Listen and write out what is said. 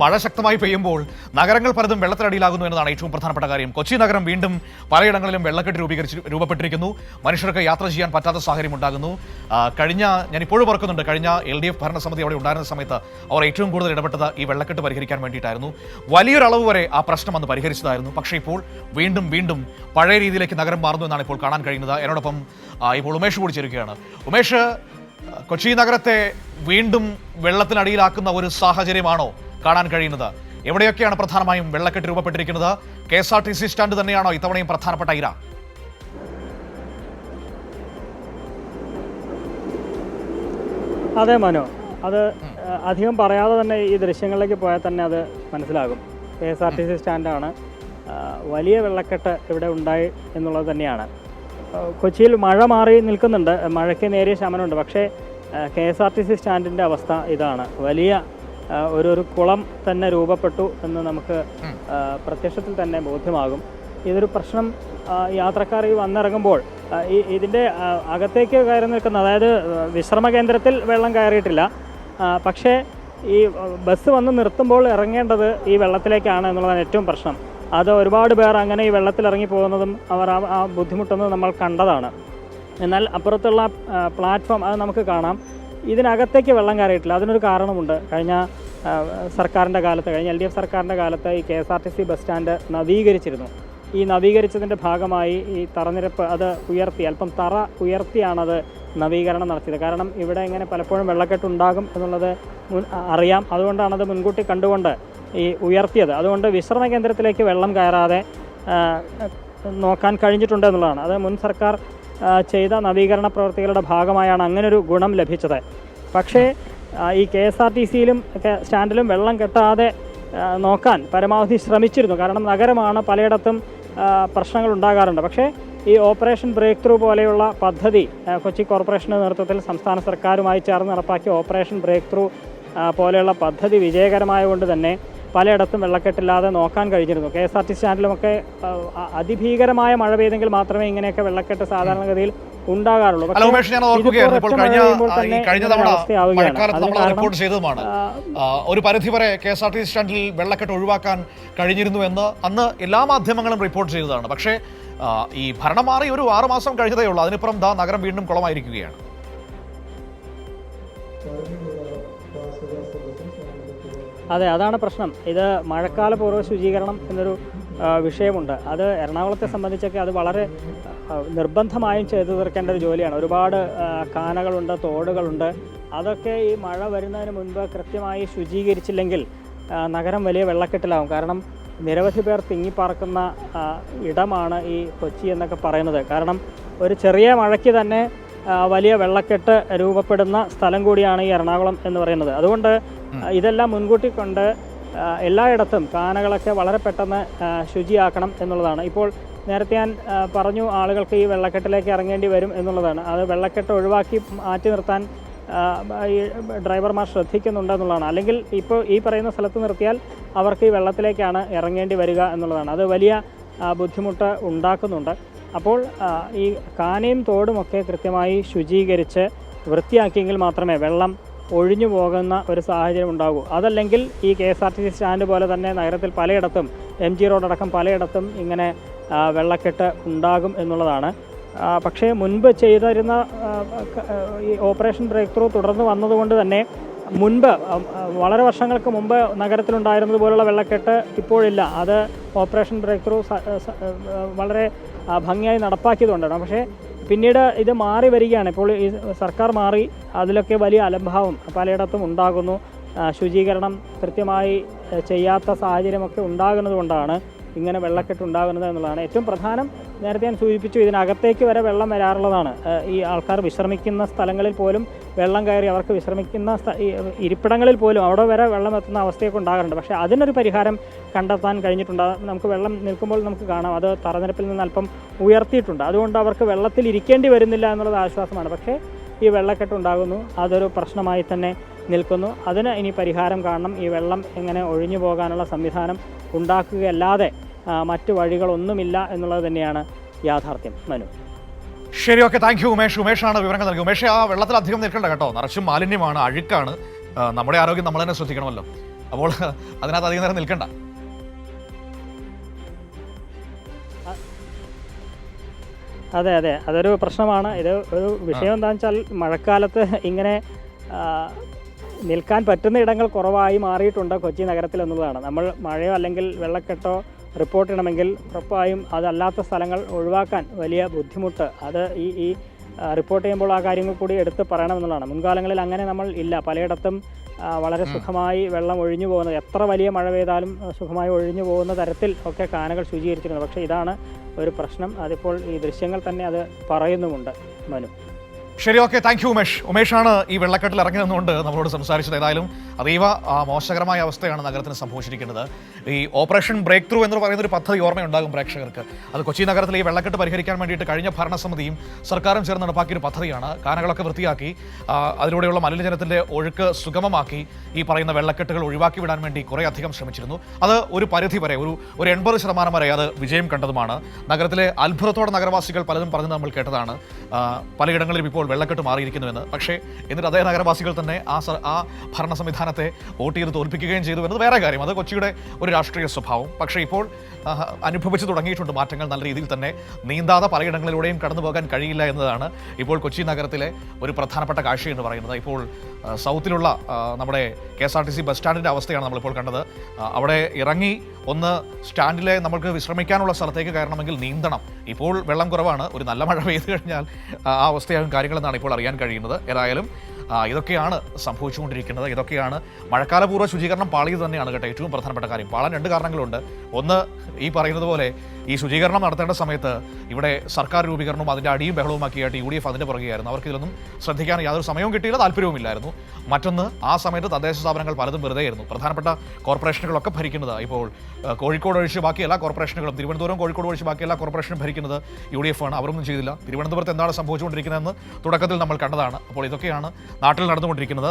മഴ ശക്തമായി പെയ്യുമ്പോൾ നഗരങ്ങൾ പലതും വെള്ളത്തിനടിയിലാകുന്നു എന്നതാണ് ഏറ്റവും പ്രധാനപ്പെട്ട കാര്യം. കൊച്ചി നഗരം വീണ്ടും പലയിടങ്ങളിലും വെള്ളക്കെട്ട് രൂപപ്പെട്ടിരിക്കുന്നു. മനുഷ്യർക്ക് യാത്ര ചെയ്യാൻ പറ്റാത്ത സാഹചര്യം ഉണ്ടാകുന്നു. ഞാൻ ഇപ്പോഴും ഓർക്കുന്നുണ്ട്, കഴിഞ്ഞ LDF ഭരണസമിതി അവിടെ ഉണ്ടായിരുന്ന സമയത്ത് അവർ ഏറ്റവും കൂടുതൽ ഇടപെട്ടത് ഈ വെള്ളക്കെട്ട് പരിഹരിക്കാൻ വേണ്ടിയിട്ടായിരുന്നു. വലിയൊരളവ് വരെ ആ പ്രശ്നം അന്ന് പരിഹരിച്ചതായിരുന്നു. പക്ഷേ ഇപ്പോൾ വീണ്ടും പഴയ രീതിയിലേക്ക് നഗരം മാറുന്നു എന്നാണ് ഇപ്പോൾ കാണാൻ കഴിയുന്നത്. എന്നോടൊപ്പം ഇപ്പോൾ ഉമേഷ് കൂടി ചേരുകയാണ്. ഉമേഷ്, കൊച്ചി നഗരത്തെ വീണ്ടും വെള്ളത്തിനടിയിലാക്കുന്ന ഒരു സാഹചര്യമാണോ കാണാൻ കഴിയുന്നത്? എവിടെയൊക്കെയാണ് പ്രധാനമായും വെള്ളക്കെട്ട് രൂപപ്പെട്ടിരിക്കുന്നത്? KSRTC സ്റ്റാൻഡ് തന്നെയാണോ ഇത്തവണയും പ്രധാനപ്പെട്ട ഇര? അതെ മനോ, അത് അധികം പറയാതെ തന്നെ ഈ ദൃശ്യങ്ങളിലേക്ക് പോയാൽ തന്നെ അത് മനസ്സിലാകും. KSRTC സ്റ്റാൻഡാണ്. വലിയ വെള്ളക്കെട്ട് ഇവിടെ ഉണ്ടായി എന്നുള്ളത് തന്നെയാണ്. കൊച്ചിയിൽ മഴ മാറി നിൽക്കുന്നുണ്ട്, മഴയ്ക്ക് നേരിയ ശമനമുണ്ട്. പക്ഷേ KSRTC സ്റ്റാൻഡിൻ്റെ അവസ്ഥ ഇതാണ്. വലിയ ഒരു കുളം തന്നെ രൂപപ്പെട്ടു എന്ന് നമുക്ക് പ്രത്യക്ഷത്തിൽ തന്നെ ബോധ്യമാകും. ഇതൊരു പ്രശ്നം. യാത്രക്കാർ ഈ വന്നിറങ്ങുമ്പോൾ ഇതിൻ്റെ അകത്തേക്ക് കയറി നിൽക്കുന്ന, അതായത് വിശ്രമ കേന്ദ്രത്തിൽ വെള്ളം കയറിയിട്ടില്ല, പക്ഷേ ഈ ബസ് വന്ന് നിർത്തുമ്പോൾ ഇറങ്ങേണ്ടത് ഈ വെള്ളത്തിലേക്കാണ് എന്നുള്ളതാണ് ഏറ്റവും പ്രശ്നം. അത് ഒരുപാട് പേർ അങ്ങനെ ഈ വെള്ളത്തിലിറങ്ങി പോകുന്നതും അവർ ആ ബുദ്ധിമുട്ടുന്നതും നമ്മൾ കണ്ടതാണ്. എന്നാൽ അപ്പുറത്തുള്ള പ്ലാറ്റ്ഫോം അത് നമുക്ക് കാണാം. ഇതിനകത്തേക്ക് വെള്ളം കയറിയിട്ടില്ല. അതിനൊരു കാരണമുണ്ട്. കഴിഞ്ഞ സർക്കാരിൻ്റെ കാലത്ത്, കഴിഞ്ഞ LDF സർക്കാരിൻ്റെ കാലത്ത് ഈ KSRTC ബസ് സ്റ്റാൻഡ് നവീകരിച്ചിരുന്നു. ഈ നവീകരിച്ചതിൻ്റെ ഭാഗമായി ഈ തറനിരപ്പ് അത് ഉയർത്തി, അല്പം തറ ഉയർത്തിയാണത് നവീകരണം നടത്തിയത്. കാരണം ഇവിടെ ഇങ്ങനെ പലപ്പോഴും വെള്ളക്കെട്ടുണ്ടാകും എന്നുള്ളത് അറിയാം. അതുകൊണ്ടാണത് മുൻകൂട്ടി കണ്ടുകൊണ്ട് ഈ ഉയർത്തിയത്. അതുകൊണ്ട് വിശ്രമ കേന്ദ്രത്തിലേക്ക് വെള്ളം കയറാതെ നോക്കാൻ കഴിഞ്ഞിട്ടുണ്ട് എന്നുള്ളതാണ്. അത് മുൻ സർക്കാർ ചെയ്ത നവീകരണ പ്രവർത്തികളുടെ ഭാഗമായാണ് അങ്ങനൊരു ഗുണം ലഭിച്ചത്. പക്ഷേ ഈ KSRTCയിലും സ്റ്റാൻഡിലും വെള്ളം കെട്ടാതെ നോക്കാൻ പരമാവധി ശ്രമിച്ചിരുന്നു. കാരണം നഗരമാണ്, പലയിടത്തും പ്രശ്നങ്ങൾ ഉണ്ടാകാറുണ്ട്. പക്ഷേ ഈ ഓപ്പറേഷൻ ബ്രേക്ക് ത്രൂ പോലെയുള്ള പദ്ധതി കൊച്ചി കോർപ്പറേഷൻ്റെ നേതൃത്വത്തിൽ സംസ്ഥാന സർക്കാരുമായി ചേർന്ന് നടപ്പാക്കിയ ഓപ്പറേഷൻ ബ്രേക്ക് ത്രൂ പോലെയുള്ള പദ്ധതി വിജയകരമായതുകൊണ്ട് തന്നെ പലയിടത്തും വെള്ളക്കെട്ടില്ലാതെ നോക്കാൻ കഴിഞ്ഞിരുന്നു. KSRTC സ്റ്റാൻഡിലുമൊക്കെ അതിഭീകരമായ മഴ പെയ്തെങ്കിൽ മാത്രമേ ഇങ്ങനെയൊക്കെ വെള്ളക്കെട്ട് സാധാരണഗതിയിൽ ഉണ്ടാകാറുള്ളൂ. ഒരു പരിധിവരെ KSRTC സ്റ്റാൻഡിൽ വെള്ളക്കെട്ട് ഒഴിവാക്കാൻ കഴിഞ്ഞിരുന്നു എന്ന് അന്ന് എല്ലാ മാധ്യമങ്ങളും റിപ്പോർട്ട് ചെയ്തതാണ്. പക്ഷേ ഈ ഭരണം മാറി ഒരു 6 മാസം കഴിഞ്ഞതേ ഉള്ളൂ. അതിനിപ്പുറം നഗരം വീണ്ടും കുളമായിരിക്കുകയാണ്. അതെ, അതാണ് പ്രശ്നം. ഇത് മഴക്കാല പൂർവ്വ ശുചീകരണം എന്നൊരു വിഷയമുണ്ട്. അത് എറണാകുളത്തെ സംബന്ധിച്ചൊക്കെ അത് വളരെ നിർബന്ധമായും ചെയ്തു തീർക്കേണ്ട ഒരു ജോലിയാണ്. ഒരുപാട് കാനകളുണ്ട്, തോടുകളുണ്ട്. അതൊക്കെ ഈ മഴ വരുന്നതിന് മുൻപ് കൃത്യമായി ശുചീകരിച്ചില്ലെങ്കിൽ നഗരം വലിയ വെള്ളക്കെട്ടിലാവും. കാരണം നിരവധി പേർ തിങ്ങിപ്പാർക്കുന്ന ഇടമാണ് ഈ കൊച്ചി എന്നൊക്കെ പറയുന്നത്. കാരണം ഒരു ചെറിയ മഴയ്ക്ക് തന്നെ വലിയ വെള്ളക്കെട്ട് രൂപപ്പെടുന്ന സ്ഥലം കൂടിയാണ് ഈ എറണാകുളം എന്ന് പറയുന്നത്. അതുകൊണ്ട് ഇതെല്ലാം മുൻകൂട്ടി കൊണ്ട് എല്ലായിടത്തും കാനകളൊക്കെ വളരെ പെട്ടെന്ന് ശുചിയാക്കണം എന്നുള്ളതാണ്. ഇപ്പോൾ നേരത്തെ ഞാൻ പറഞ്ഞു, ആളുകൾക്ക് ഈ വെള്ളക്കെട്ടിലേക്ക് ഇറങ്ങേണ്ടി വരും എന്നുള്ളതാണ്. അത് വെള്ളക്കെട്ട് ഒഴിവാക്കി മാറ്റി നിർത്താൻ ഈ ഡ്രൈവർമാർ ശ്രദ്ധിക്കുന്നുണ്ടെന്നുള്ളതാണ്. അല്ലെങ്കിൽ ഇപ്പോൾ ഈ പറയുന്ന സ്ഥലത്ത് നിർത്തിയാൽ അവർക്ക് ഈ വെള്ളത്തിലേക്കാണ് ഇറങ്ങേണ്ടി വരിക എന്നുള്ളതാണ്. അത് വലിയ ബുദ്ധിമുട്ട് ഉണ്ടാക്കുന്നുണ്ട്. അപ്പോൾ ഈ കാനയും തോടുമൊക്കെ കൃത്യമായി ശുചീകരിച്ച് വൃത്തിയാക്കിയെങ്കിൽ മാത്രമേ വെള്ളം ഒഴിഞ്ഞു പോകുന്ന ഒരു സാഹചര്യം ഉണ്ടാകൂ. അതല്ലെങ്കിൽ ഈ KSRTC സ്റ്റാൻഡ് പോലെ തന്നെ നഗരത്തിൽ പലയിടത്തും, MG റോഡ് അടക്കം പലയിടത്തും ഇങ്ങനെ വെള്ളക്കെട്ട് ഉണ്ടാകും എന്നുള്ളതാണ്. പക്ഷേ മുൻപ് ചെയ്തിരുന്ന ഈ ഓപ്പറേഷൻ ബ്രേക്ക് ത്രൂ തുടർന്ന് വന്നതുകൊണ്ട് തന്നെ മുൻപ് വളരെ വർഷങ്ങൾക്ക് മുമ്പ് നഗരത്തിലുണ്ടായിരുന്നത് പോലുള്ള വെള്ളക്കെട്ട് ഇപ്പോഴില്ല. അത് ഓപ്പറേഷൻ ബ്രേക്ക് ത്രൂ വളരെ ഭംഗിയായി നടപ്പാക്കിയതുകൊണ്ടാണ്. പക്ഷേ പിന്നീട് ഇത് മാറി വരികയാണ്. ഇപ്പോൾ ഈ സർക്കാർ മാറി, അതിലൊക്കെ വലിയ അലംഭാവം പലയിടത്തും ഉണ്ടാകുന്നു. ശുചീകരണം കൃത്യമായി ചെയ്യാത്ത സാഹചര്യമൊക്കെ ഉണ്ടാകുന്നത് കൊണ്ടാണ് ഇങ്ങനെ വെള്ളക്കെട്ട് ഉണ്ടാകുന്നത് എന്നുള്ളതാണ് ഏറ്റവും പ്രധാനം. നേരത്തെ ഞാൻ സൂചിപ്പിച്ചു, ഇതിനകത്തേക്ക് വരെ വെള്ളം വരാറുള്ളതാണ്. ഈ ആൾക്കാർ വിശ്രമിക്കുന്ന സ്ഥലങ്ങളിൽ പോലും വെള്ളം കയറി, അവർക്ക് വിശ്രമിക്കുന്ന ഇരിപ്പിടങ്ങളിൽ പോലും അവിടെ വരെ വെള്ളം എത്തുന്ന അവസ്ഥയൊക്കെ ഉണ്ടാകാറുണ്ട്. പക്ഷേ അതിനൊരു പരിഹാരം കണ്ടെത്താൻ കഴിഞ്ഞിട്ടുണ്ട്. നമുക്ക് വെള്ളം നിൽക്കുമ്പോൾ നമുക്ക് കാണാം, അത് തറനിരപ്പിൽ നിന്ന് അല്പം ഉയർത്തിയിട്ടുണ്ട്. അതുകൊണ്ട് അവർക്ക് വെള്ളത്തിൽ ഇരിക്കേണ്ടി വരുന്നില്ല എന്നുള്ളത് ആശ്വാസമാണ്. പക്ഷേ ഈ വെള്ളക്കെട്ടുണ്ടാകുന്നു, അതൊരു പ്രശ്നമായി തന്നെ നിൽക്കുന്നു. അതിന് ഇനി പരിഹാരം കാണണം. ഈ വെള്ളം എങ്ങനെ ഒഴിഞ്ഞു പോകാനുള്ള സംവിധാനം ഉണ്ടാക്കുകയല്ലാതെ മറ്റു വഴികളൊന്നുമില്ല എന്നുള്ളത് തന്നെയാണ് യാഥാർത്ഥ്യം. മനു, ശരി, ഓക്കെ, താങ്ക് യു ഉമേഷ്. ഉമേഷാണ് വിവരങ്ങൾ നൽകി. ഉമേഷ്, ആ വെള്ളത്തിൽ അധികം നിൽക്കണ്ട കേട്ടോ, നിറച്ചും മാലിന്യമാണ്, അഴുക്കാണ്. നമ്മുടെ ആരോഗ്യം നമ്മൾ തന്നെ ശ്രദ്ധിക്കണമല്ലോ. അപ്പോൾ അതിനകത്ത് അധികം നേരം നിൽക്കണ്ട. അതെ അതെ, അതൊരു പ്രശ്നമാണ്. ഇത് ഒരു വിഷയം എന്താണെന്ന് വെച്ചാൽ മഴക്കാലത്ത് ഇങ്ങനെ നിൽക്കാൻ പറ്റുന്ന ഇടങ്ങൾ കുറവായി മാറിയിട്ടുണ്ട് കൊച്ചി നഗരത്തിൽ എന്നുള്ളതാണ്. നമ്മൾ മഴയോ അല്ലെങ്കിൽ വെള്ളക്കെട്ടോ റിപ്പോർട്ട് ചെയ്യണമെങ്കിൽ ഉറപ്പായും അതല്ലാത്ത സ്ഥലങ്ങൾ ഒഴിവാക്കാൻ വലിയ ബുദ്ധിമുട്ട് അത് ഈ റിപ്പോർട്ട് ചെയ്യുമ്പോൾ ആ കാര്യങ്ങൾ കൂടി എടുത്ത് പറയണമെന്നുള്ളതാണ്. മുൻകാലങ്ങളിൽ അങ്ങനെ നമ്മൾ ഇല്ല. പലയിടത്തും വളരെ സുഖമായി വെള്ളം ഒഴിഞ്ഞു പോകുന്നത്, എത്ര വലിയ മഴ പെയ്താലും സുഖമായി ഒഴിഞ്ഞു പോകുന്ന തരത്തിൽ ഒക്കെ കാനകൾ ശുചീകരിച്ചിരുന്നു. പക്ഷേ ഇതാണ് ഒരു പ്രശ്നം. അതിപ്പോൾ ഈ ദൃശ്യങ്ങൾ തന്നെ അത് പറയുന്നുമുണ്ട്. മനു, ശരി, ഓക്കെ, താങ്ക് യു ഉമേഷ്. ഉമേഷാണ് ഈ വെള്ളക്കെട്ടിൽ ഇറങ്ങി നിന്നുകൊണ്ട് നമ്മളോട് സംസാരിച്ചത്. ഏതായാലും അതീവ മോശകരമായ അവസ്ഥയാണ് നഗരത്തിന് സംഭവിച്ചിരിക്കുന്നത്. ഈ ഓപ്പറേഷൻ ബ്രേക്ക് ത്രൂ എന്ന് പറയുന്ന ഒരു പദ്ധതി ഓർമ്മയുണ്ടാകും പ്രേക്ഷകർക്ക്. അത് കൊച്ചി നഗരത്തിൽ ഈ വെള്ളക്കെട്ട് പരിഹരിക്കാൻ വേണ്ടിയിട്ട് കഴിഞ്ഞ ഭരണസമിതിയും സർക്കാരും ചേർന്ന് നടപ്പാക്കിയൊരു പദ്ധതിയാണ്. കാനകളൊക്കെ വൃത്തിയാക്കി അതിലൂടെയുള്ള മലിനജലത്തിൻ്റെ ഒഴുക്ക് സുഗമമാക്കി ഈ പറയുന്ന വെള്ളക്കെട്ടുകൾ ഒഴിവാക്കി വിടാൻ വേണ്ടി കുറേ അധികം ശ്രമിച്ചിരുന്നു. അത് ഒരു പരിധി വരെ ഒരു 80% വരെ അത് വിജയം കണ്ടതുമാണ്. നഗരത്തിലെ അത്ഭുതത്തോടെ നഗരവാസികൾ പലതും പറഞ്ഞ് നമ്മൾ കേട്ടതാണ്. പലയിടങ്ങളിലും ഇപ്പോൾ വെള്ളക്കെട്ട് മാറിയിരിക്കുന്നുവെന്ന്. പക്ഷേ എന്നിട്ട് അതേ നഗരവാസികൾ തന്നെ ആ ഭരണ സംവിധാനത്തെ വോട്ട് ചെയ്ത് തോൽപ്പിക്കുകയും ചെയ്തു എന്നത് വേറെ കാര്യം. അത് കൊച്ചിയുടെ ഒരു രാഷ്ട്രീയ സ്വഭാവം. പക്ഷേ ഇപ്പോൾ അനുഭവിച്ചു തുടങ്ങിയിട്ടുണ്ട് മാറ്റങ്ങൾ. നല്ല രീതിയിൽ തന്നെ നീന്താതെ പലയിടങ്ങളിലൂടെയും കടന്നു പോകാൻ കഴിയില്ല എന്നതാണ് ഇപ്പോൾ കൊച്ചി നഗരത്തിലെ ഒരു പ്രധാനപ്പെട്ട കാഴ്ച എന്ന് പറയുന്നത്. ഇപ്പോൾ സൗത്തിലുള്ള നമ്മുടെ KSRTC ബസ് സ്റ്റാൻഡിൻ്റെ അവസ്ഥയാണ് നമ്മളിപ്പോൾ കണ്ടത്. അവിടെ ഇറങ്ങി ഒന്ന് സ്റ്റാൻഡിലെ നമുക്ക് വിശ്രമിക്കാനുള്ള സ്ഥലത്തേക്ക് കയറണമെങ്കിൽ നീന്തണം. ഇപ്പോൾ വെള്ളം കുറവാണ്. ഒരു നല്ല മഴ പെയ്തു കഴിഞ്ഞാൽ ആ അവസ്ഥയാകും കാര്യങ്ങളെന്നാണ് ഇപ്പോൾ അറിയാൻ കഴിയുന്നത്. ഏതായാലും ഇതൊക്കെയാണ് സംഭവിച്ചുകൊണ്ടിരിക്കുന്നത്. ഇതൊക്കെയാണ് മഴക്കാലപൂർവ്വ ശുചീകരണം പാളിയത് തന്നെയാണ് കേട്ടോ ഏറ്റവും പ്രധാനപ്പെട്ട കാര്യം. പാളാൻ 2 കാരണങ്ങളുണ്ട്. ഒന്ന്, ഈ പറയുന്നത് പോലെ ഈ ശുചീകരണം നടത്തേണ്ട സമയത്ത് ഇവിടെ സർക്കാർ രൂപീകരണവും അതിൻ്റെ അടിയും ബഹളവുമാക്കിയായിട്ട് UDF അതിൻ്റെ പുറകെയായിരുന്നു. അവർക്ക് ഇതിലൊന്നും ശ്രദ്ധിക്കാൻ യാതൊരു സമയവും കിട്ടിയില്ല, താല്പര്യവും ഇല്ലായിരുന്നു. മറ്റൊന്ന്, ആ സമയത്ത് തദ്ദേശ സ്ഥാപനങ്ങൾ പലതും വെറുതെയായിരുന്നു. പ്രധാനപ്പെട്ട കോർപ്പറേഷനുകളൊക്കെ ഭരിക്കുന്നത് ഇപ്പോൾ കോഴിക്കോട് ഒഴിച്ച് ബാക്കി എല്ലാ കോർപ്പറേഷനുകളും, തിരുവനന്തപുരം കോഴിക്കോട് ഒഴിച്ച് ബാക്കി എല്ലാ കോർപ്പറേഷനും ഭരിക്കുന്നത് UDF ആണ്. അവരൊന്നും ചെയ്തില്ല. തിരുവനന്തപുരത്ത് എന്താണ് സംഭവിച്ചുകൊണ്ടിരിക്കുന്നതെന്ന് തുടക്കത്തിൽ നമ്മൾ കണ്ടതാണ്. അപ്പോൾ ഇതൊക്കെയാണ് നാട്ടിൽ നടന്നുകൊണ്ടിരിക്കുന്നത്.